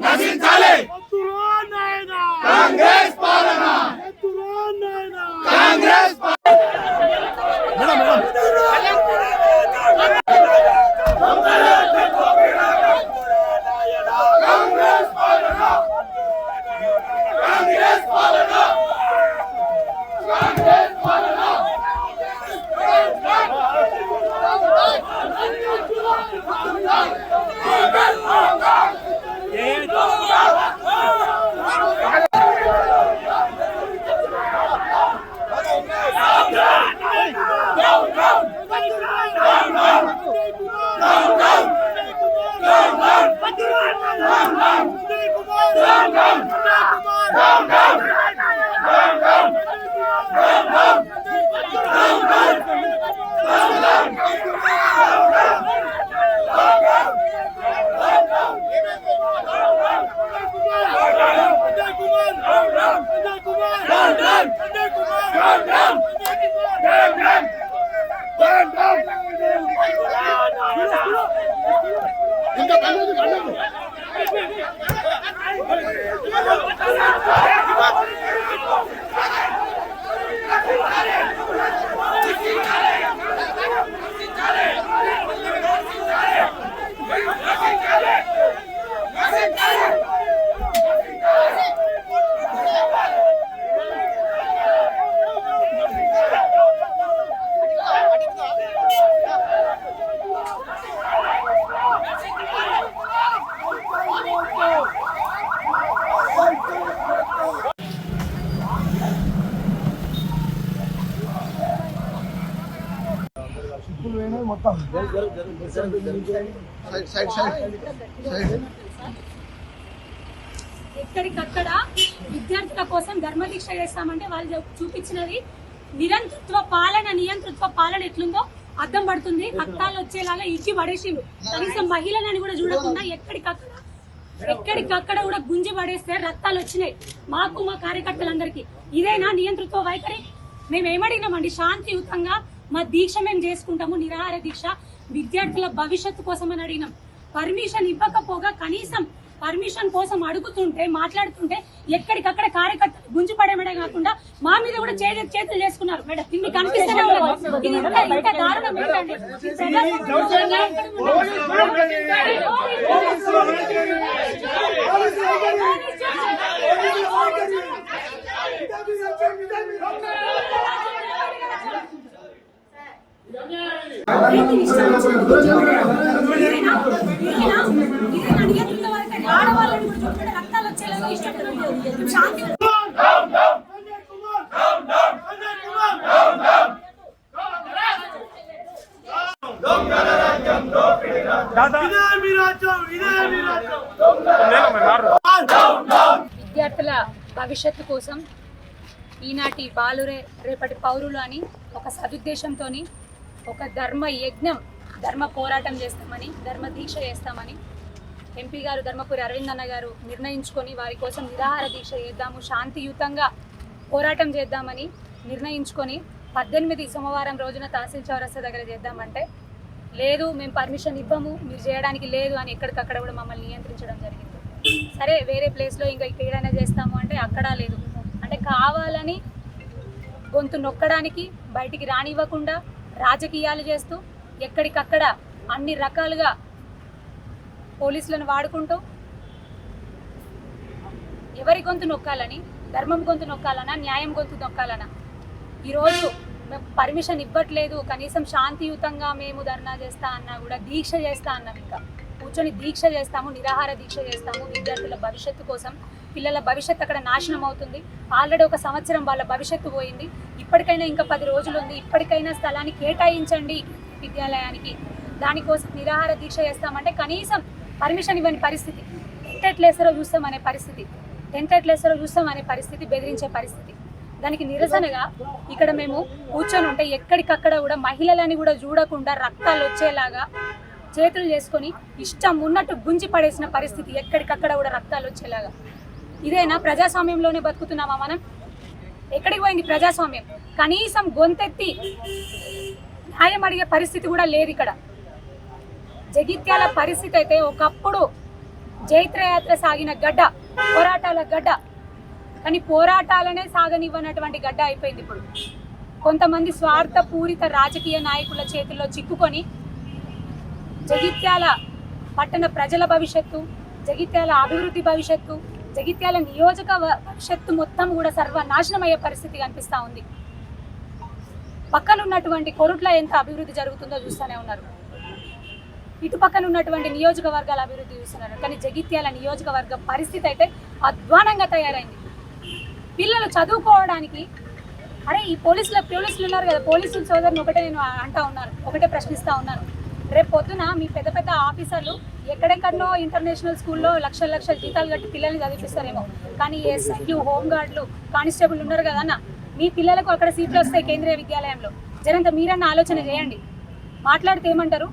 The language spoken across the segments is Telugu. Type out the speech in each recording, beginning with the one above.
నశించాలి కాంగ్రెస్ పాలన కాంగ్రెస్ ఎక్కడికక్కడ విద్యార్థుల కోసం ధర్మదీక్ష చేస్తామంటే వాళ్ళు చూపించినది నియంతృత్వ పాలన ఎట్లుందో అర్థం పడుతుంది. రక్తాలు వచ్చేలాగా ఇచ్చి పడేసిండు. కనీసం మహిళలని కూడా చూడకుండా ఎక్కడికక్కడ కూడా గుంజి పడేస్తే రక్తాలు వచ్చినాయి మాకు, మా కార్యకర్తలందరికీ. ఇదేనా నియంతృత్వ వైఖరి? మేము ఏమడిగినామండి, శాంతియుతంగా మా దీక్ష మేము చేసుకుంటాము, నిరాహార దీక్ష, విద్యార్థుల భవిష్యత్తు కోసం అని అడిగినాం. పర్మిషన్ ఇవ్వకపోగా కనీసం పర్మిషన్ కోసం అడుగుతుంటే, మాట్లాడుతుంటే ఎక్కడికక్కడ కార్యకర్తలు గుంజి పడేమడే కాకుండా మా మీద కూడా చేతులు చేసుకున్నారు. మేడం ఇది మీకు అనిపిస్తేనే ఇది ఇంత దారుణం ఏంటండి? ఆడవాళ్ళని రక్తాలు వచ్చేలాగా ఇష్టపడలేదు. శాంతి విద్యార్థుల భవిష్యత్తు కోసం ఈనాటి బాలురే రేపటి పౌరులు అని ఒక సదుద్దేశంతో ఒక ధర్మ యజ్ఞం, ధర్మ పోరాటం చేస్తామని, ధర్మ దీక్ష చేస్తామని ఎంపీ గారు ధర్మపురి అరవింద్ అన్న గారు నిర్ణయించుకొని వారి కోసం నిరాహార దీక్ష చేద్దాము, శాంతియుతంగా పోరాటం చేద్దామని నిర్ణయించుకొని 18 సోమవారం రోజున తహసీల్ చౌరస్తా దగ్గర చేద్దామంటే లేదు, మేము పర్మిషన్ ఇవ్వము, మీరు చేయడానికి లేదు అని ఎక్కడికక్కడ కూడా మమ్మల్ని నియంత్రించడం జరిగింది. సరే వేరే ప్లేస్లో ఇంకా ఏదైనా చేస్తాము అంటే అక్కడ లేదు. అంటే కావాలని గొంతు నొక్కడానికి, బయటికి రానివ్వకుండా రాజకీయాలు చేస్తూ ఎక్కడికక్కడ అన్ని రకాలుగా పోలీసులను వాడుకుంటూ ఎవరి గొంతు నొక్కాలని, ధర్మం గొంతు నొక్కాలనా, న్యాయం గొంతు నొక్కాలనా? ఈరోజు మేము పర్మిషన్ ఇవ్వట్లేదు, కనీసం శాంతియుతంగా మేము ధర్నా చేస్తా అన్నా కూడా దీక్ష చేస్తా అన్నాం. ఇంకా కూర్చొని దీక్ష చేస్తాము, నిరాహార దీక్ష చేస్తాము విద్యార్థుల భవిష్యత్తు కోసం. పిల్లల భవిష్యత్తు అక్కడ నాశనం అవుతుంది. ఆల్రెడీ 1 సంవత్సరం వాళ్ళ భవిష్యత్తు పోయింది. ఇప్పటికైనా ఇంకా 10 రోజులు ఉంది. ఇప్పటికైనా స్థలాన్ని కేటాయించండి విద్యాలయానికి. దానికోసం నిరాహార దీక్ష చేస్తామంటే కనీసం పర్మిషన్ ఇవ్వని పరిస్థితి, టెంట్ ఎట్లేస్తారో చూస్తామనే పరిస్థితి, బెదిరించే పరిస్థితి. దానికి నిరసనగా ఇక్కడ మేము కూర్చొని ఉంటే ఎక్కడికక్కడ కూడా మహిళలని కూడా చూడకుండా రక్తాలు వచ్చేలాగా చేతులు చేసుకొని ఇష్టం ఉన్నట్టు గుంజి పడేసిన పరిస్థితి, ఎక్కడికక్కడ కూడా రక్తాలు వచ్చేలాగా. ఇదేనా ప్రజాస్వామ్యంలోనే బతుకుతున్నామా మనం? ఎక్కడికి పోయింది ప్రజాస్వామ్యం? కనీసం గొంతెత్తి న్యాయం అడిగే పరిస్థితి కూడా లేదు ఇక్కడ. జగిత్యాల పరిస్థితి అయితే ఒకప్పుడు జైత్రయాత్ర సాగిన గడ్డ, పోరాటాల గడ్డ. కానీ పోరాటాలనే సాగనివ్వనటువంటి గడ్డ అయిపోయింది ఇప్పుడు. కొంతమంది స్వార్థపూరిత రాజకీయ నాయకుల చేతుల్లో చిక్కుకొని జగిత్యాల పట్టణ ప్రజల భవిష్యత్తు, జగిత్యాల అభివృద్ధి భవిష్యత్తు, జగిత్యాల నియోజక భవిష్యత్తు మొత్తం కూడా సర్వనాశనమయ్యే పరిస్థితి కనిపిస్తూ ఉంది. పక్కన ఉన్నటువంటి కొరుట్ల ఎంత అభివృద్ధి జరుగుతుందో చూస్తూనే ఉన్నారు, ఇటు పక్కన ఉన్నటువంటి నియోజకవర్గాల అభివృద్ధి చూస్తున్నారు. కానీ జగిత్యాల నియోజకవర్గ పరిస్థితి అయితే అధ్వానంగా తయారైంది. పిల్లలు చదువుకోవడానికి, అరే ఈ పోలీసులు ఉన్నారు కదా, పోలీసుల సోదరుని ఒకటే నేను అంటా ఉన్నాను, ఒకటే ప్రశ్నిస్తూ ఉన్నాను. రేపు పొద్దున మీ పెద్ద పెద్ద ఆఫీసర్లు ఎక్కడెక్కడనో ఇంటర్నేషనల్ స్కూల్లో లక్షల జీతాలు కట్టి పిల్లల్ని చదివిస్తారేమో, కానీ ఎస్ఐలు, హోంగార్డులు, కానిస్టేబుల్ ఉన్నారు కదా అన్న, మీ పిల్లలకు అక్కడ సీట్లు వస్తాయి కేంద్రీయ విద్యాలయంలో. జరంత మీరన్న ఆలోచన చేయండి. మాట్లాడితే ఏమంటారు,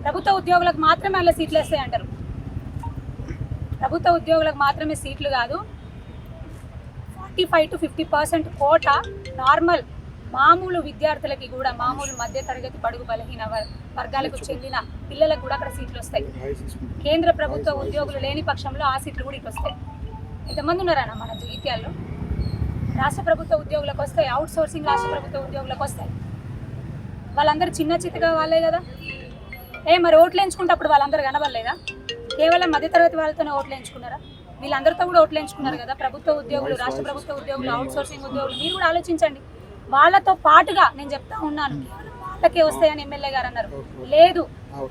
ప్రభుత్వ ఉద్యోగులకు మాత్రమే అలా సీట్లు వస్తాయి అంటారు. ప్రభుత్వ ఉద్యోగులకు మాత్రమే సీట్లు కాదు, 45 to 50% కోట నార్మల్ మామూలు విద్యార్థులకి కూడా, మామూలు మధ్యతరగతి బడుగు బలహీన వర్గాలకు చెందిన పిల్లలకు కూడా అక్కడ సీట్లు వస్తాయి. కేంద్ర ప్రభుత్వ ఉద్యోగులు లేని పక్షంలో ఆ సీట్లు కూడా ఇటు వస్తాయి. ఎంతమంది ఉన్నారన్న మన జగిత్యాల్లో? రాష్ట్ర ప్రభుత్వ ఉద్యోగులకు వస్తాయి, అవుట్ సోర్సింగ్ రాష్ట్ర ప్రభుత్వ ఉద్యోగులకు వస్తాయి. వాళ్ళందరూ చిన్న చిత్తగా వాళ్ళే కదా. మరి ఓట్లు ఎంచుకుంటప్పుడు వాళ్ళందరూ కనబడలేదా? కేవలం మధ్యతరగతి వాళ్ళతోనే ఓట్లు ఎంచుకున్నారా? వీళ్ళందరితో కూడా ఓట్లు ఎంచుకున్నారు కదా. ప్రభుత్వ ఉద్యోగులు, రాష్ట్ర ప్రభుత్వ ఉద్యోగులు, అవుట్ సోర్సింగ్ ఉద్యోగులు, మీరు కూడా ఆలోచించండి. వాళ్ళతో పాటుగా నేను చెప్తా ఉన్నాను, వాళ్ళకే వస్తాయని ఎమ్మెల్యే గారు అన్నారు. లేదు,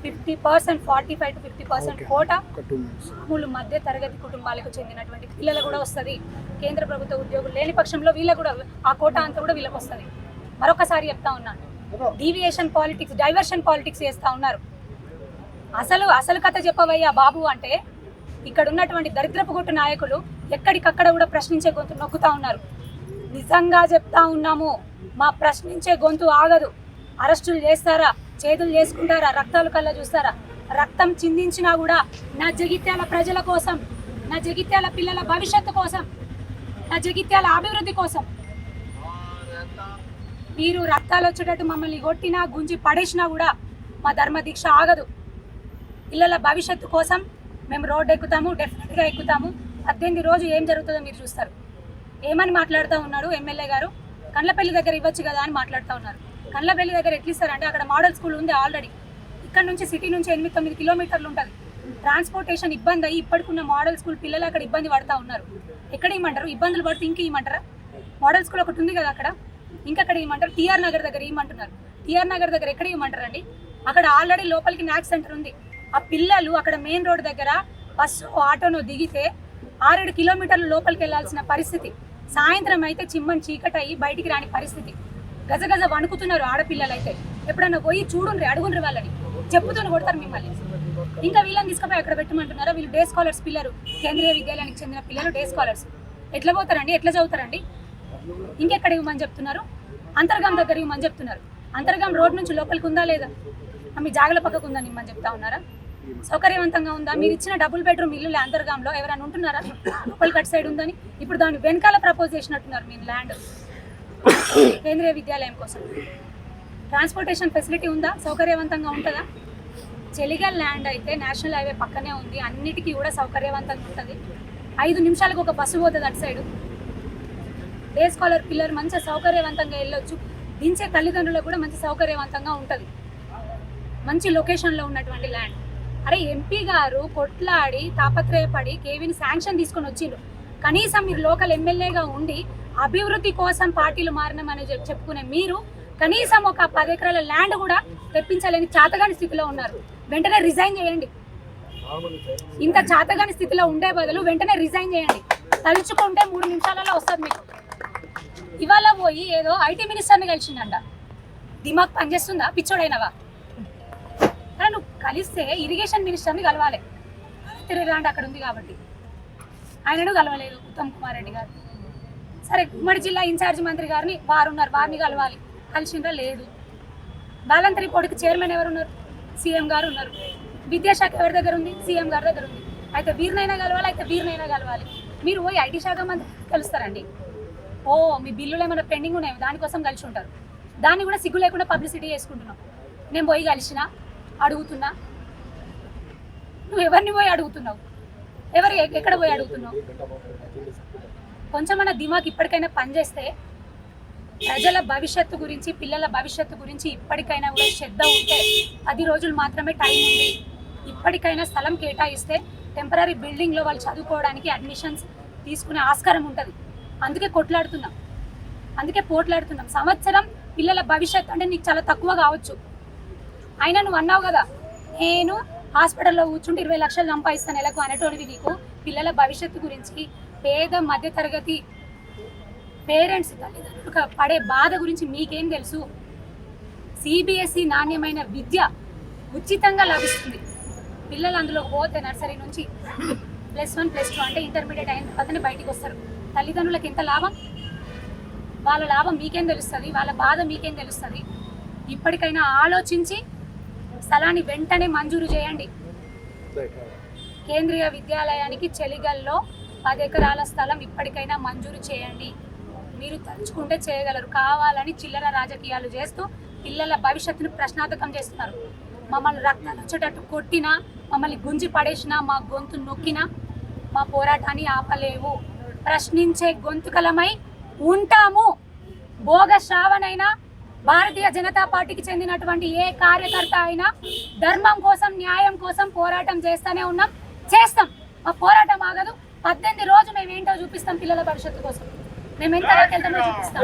50%, 45 to 50% కోట మామూలు మధ్య తరగతి కుటుంబాలకు చెందినటువంటి పిల్లలు కూడా వస్తుంది. కేంద్ర ప్రభుత్వ ఉద్యోగులు లేని పక్షంలో వీళ్ళకు కూడా ఆ కోట అంతా కూడా వీళ్ళకి వస్తుంది. మరొకసారి చెప్తా ఉన్నాను, డీవియేషన్ పాలిటిక్స్, డైవర్షన్ పాలిటిక్స్ చేస్తూ ఉన్నారు. అసలు కథ చెప్పవయ్యా బాబు అంటే, ఇక్కడ ఉన్నటువంటి దరిద్రపు గుట్టు నాయకులు ఎక్కడికక్కడ కూడా ప్రశ్నించే గొంతు నొక్కుతా ఉన్నారు. నిజంగా చెప్తా ఉన్నాము, మా ప్రశ్నించే గొంతు ఆగదు. అరెస్టులు చేస్తారా, చేతులు చేసుకుంటారా, రక్తాలు కళ్ళ చూస్తారా, రక్తం చిందించినా కూడా నా జగిత్యాల ప్రజల కోసం, నా జగిత్యాల పిల్లల భవిష్యత్తు కోసం, నా జగిత్యాల అభివృద్ధి కోసం మీరు రక్తాలు వచ్చేటట్టు మమ్మల్ని కొట్టినా, గుంజి పడేసినా కూడా మా ధర్మ దీక్ష ఆగదు. పిల్లల భవిష్యత్తు కోసం మేము రోడ్డు ఎక్కుతాము, డెఫినెట్గా ఎక్కుతాము. 18 రోజు ఏం జరుగుతుందో మీరు చూస్తారు. ఏమని మాట్లాడుతూ ఉన్నాడు ఎమ్మెల్యే గారు, కండ్లపల్లి దగ్గర ఇవ్వచ్చు కదా అని మాట్లాడుతూ ఉన్నారు. కండ్లపల్లి దగ్గర ఎట్లా ఇస్తారంటే, అక్కడ మోడల్ స్కూల్ ఉంది ఆల్రెడీ. ఇక్కడ నుంచి సిటీ నుంచి 8-9 కిలోమీటర్లు ఉంటుంది. ట్రాన్స్పోర్టేషన్ ఇబ్బంది అయ్యి ఇప్పటికున్న మోడల్ స్కూల్ పిల్లలు అక్కడ ఇబ్బంది పడుతూ ఉన్నారు. ఎక్కడ ఇవ్వమంటారు? ఇబ్బందులు పడితే ఇంక ఇవ్వమంటారా? మోడల్ స్కూల్ ఒకటి ఉంది కదా అక్కడ, ఇంకక్కడ ఇవ్వమంటారు. టీఆర్ నగర్ దగ్గర ఇవ్వమంటున్నారు. టీఆర్ నగర్ దగ్గర ఎక్కడ ఇవ్వమంటారండి? అక్కడ ఆల్రెడీ లోపలికి నాక్ సెంటర్ ఉంది. ఆ పిల్లలు అక్కడ మెయిన్ రోడ్ దగ్గర బస్సు ఆటోను దిగితే 6-7 కిలోమీటర్లు లోపలికి వెళ్లాల్సిన పరిస్థితి. సాయంత్రం అయితే చిమ్మని చీకటి అయ్యి బయటికి రాని పరిస్థితి. గజగజ వణుకుతున్నారు ఆడపిల్లలు అయితే. ఎప్పుడన్నా పోయి చూడుండ్రి, అడుగుండ్రి, వాళ్ళని చెప్పుతూనే కొడతారు మిమ్మల్ని. ఇంకా వీళ్ళని తీసుకుపోయి అక్కడ పెట్టమంటున్నారా? వీళ్ళు డే స్కాలర్స్ పిల్లలు, కేంద్రీయ విద్యాలయానికి చెందిన పిల్లలు డే స్కాలర్స్. ఎట్లా పోతారండి, ఎట్లా చదువుతారండి? ఇంకెక్కడ ఇవ్వమని చెప్తున్నారు? అంతర్గాం దగ్గర ఇవ్వమని చెప్తున్నారు. అంతర్గాం రోడ్ నుంచి లోపలికి ఉందా లేదా? మీ జాగల పక్కకు ఉందని ఇవ్వమని చెప్తా ఉన్నారా? సౌకర్యవంతంగా ఉందా? మీరు ఇచ్చిన డబుల్ బెడ్రూమ్ ఇల్లు అంతర్గాంలో ఎవరైనా ఉంటున్నారా? లోపలి కట్ సైడ్ ఉందని ఇప్పుడు దాన్ని వెనకాల ప్రపోజ్ చేసినట్టున్నారు మీ ల్యాండ్ కేంద్రీయ విద్యాలయం కోసం. ట్రాన్స్పోర్టేషన్ ఫెసిలిటీ ఉందా? సౌకర్యవంతంగా ఉంటుందా? చెలిగల్ ల్యాండ్ అయితే నేషనల్ హైవే పక్కనే ఉంది, అన్నిటికీ కూడా సౌకర్యవంతంగా ఉంటుంది. 5 నిమిషాలకు ఒక బస్సు పోతుంది అటు సైడు. డే స్కాలర్ పిల్లలు మంచిగా సౌకర్యవంతంగా వెళ్ళొచ్చు. దించే తల్లిదండ్రులకు కూడా మంచి సౌకర్యవంతంగా ఉంటుంది. మంచి లొకేషన్లో ఉన్నటువంటి ల్యాండ్. అరే ఎంపీ గారు కొట్లాడి తాపత్రయపడి కేవీని శాంక్షన్ తీసుకొని వచ్చిండ్రు. కనీసం మీరు లోకల్ ఎమ్మెల్యేగా ఉండి అభివృద్ధి కోసం పార్టీలు మారినామని చెప్పుకునే మీరు కనీసం ఒక 10 ఎకరాల ల్యాండ్ కూడా తెప్పించలేని చాతగాని స్థితిలో ఉన్నారు. వెంటనే రిజైన్ చేయండి. ఇంత చాతగాని స్థితిలో ఉండే బదులు వెంటనే రిజైన్ చేయండి. తలుచుకుంటే 3 నిమిషాలలో వస్తుంది మీకు. ఇవాళ పోయి ఏదో ఐటీ మినిస్టర్ని కలిసిందంట. దిమాగ్ పనిచేస్తుందా? పిచ్చోడైనవా? అరే నువ్వు కలిస్తే ఇరిగేషన్ మినిస్టర్ని కలవాలి. తిరిగిలాంటి అక్కడ ఉంది కాబట్టి ఆయనను కలవలేదు ఉత్తమ్ కుమార్ రెడ్డి గారు. సరే ఉమ్మడి జిల్లా ఇన్ఛార్జి మంత్రి గారిని వారున్నారు, వారిని కలవాలి. కలిసిండ్రా? లేదు. బాలంత్ రిపోర్ట్కి చైర్మన్ ఎవరున్నారు? సీఎం గారు ఉన్నారు. విద్యాశాఖ ఎవరి దగ్గర ఉంది? సీఎం గారి దగ్గర ఉంది. అయితే వీరినైనా కలవాలి, అయితే వీరినైనా కలవాలి. మీరు పోయి ఐటీ శాఖ మంత్రి కలుస్తారండి. మీ బిల్లులు ఏమైనా పెండింగ్ ఉన్నాయి, దానికోసం కలిసి ఉంటారు. దాన్ని కూడా సిగ్గు లేకుండా పబ్లిసిటీ చేసుకుంటున్నాం. నేను పోయి కలిసినా, అడుగుతున్నా. నువ్వు ఎవరిని పోయి అడుగుతున్నావు? ఎక్కడ పోయి అడుగుతున్నావు? కొంచెమన్నా దిమాగ్ ఇప్పటికైనా పనిచేస్తే ప్రజల భవిష్యత్తు గురించి, పిల్లల భవిష్యత్తు గురించి ఇప్పటికైనా కూడా శ్రద్ధ ఉంటే 10 రోజులు మాత్రమే టైం ఉంది. ఇప్పటికైనా స్థలం కేటాయిస్తే టెంపరీ బిల్డింగ్లో వాళ్ళు చదువుకోవడానికి అడ్మిషన్స్ తీసుకునే ఆస్కారం ఉంటుంది. అందుకే పోట్లాడుతున్నాం. సంవత్సరం పిల్లల భవిష్యత్తు అంటే నీకు చాలా తక్కువ కావచ్చు. అయినా నువ్వు అన్నావు కదా, నేను హాస్పిటల్లో కూర్చుంటే 20 లక్షలు సంపాదిస్తాను నెలకు అనేటోడివి. నీకు పిల్లల భవిష్యత్తు గురించి, పేద మధ్యతరగతి పేరెంట్స్ తల్లిదండ్రులు పడే బాధ గురించి మీకేం తెలుసు? సిబిఎస్ఈ నాణ్యమైన విద్య ఉచితంగా లభిస్తుంది. పిల్లలు అందులో పోతే నర్సరీ నుంచి +1 +2 అంటే ఇంటర్మీడియట్ అయిన తర్వాతనే బయటికి వస్తారు. తల్లిదండ్రులకు ఎంత లాభం? వాళ్ళ లాభం మీకేం తెలుస్తుంది? వాళ్ళ బాధ మీకేం తెలుస్తుంది? ఇప్పటికైనా ఆలోచించి స్థలాన్ని వెంటనే మంజూరు చేయండి. కేంద్రీయ విద్యాలయానికి చెలిగల్లో 10 ఎకరాల స్థలం ఇప్పటికైనా మంజూరు చేయండి. మీరు తలుచుకుంటే చేయగలరు. కావాలని చిల్లర రాజకీయాలు చేస్తూ పిల్లల భవిష్యత్తును ప్రశ్నార్థకం చేస్తున్నారు. మమ్మల్ని రక్తాలు వచ్చేటట్టు కొట్టినా, మమ్మల్ని గుంజి పడేసినా, మా గొంతు నొక్కినా మా పోరాటాన్ని ఆపలేవు. ప్రశ్నించే గొంతుకలమై ఉంటాము. భోగ శ్రావణైనా, భారతీయ జనతా పార్టీకి చెందినటువంటి ఏ కార్యకర్త అయినా ధర్మం కోసం, న్యాయం కోసం పోరాటం చేస్తూనే ఉన్నాం, చేస్తాం. మా పోరాటం ఆగదు. 18 రోజు మేము ఏంటో చూపిస్తాం. పిల్లల భవిష్యత్తు కోసం మేము ఎంత వెళ్తామో చూపిస్తాం.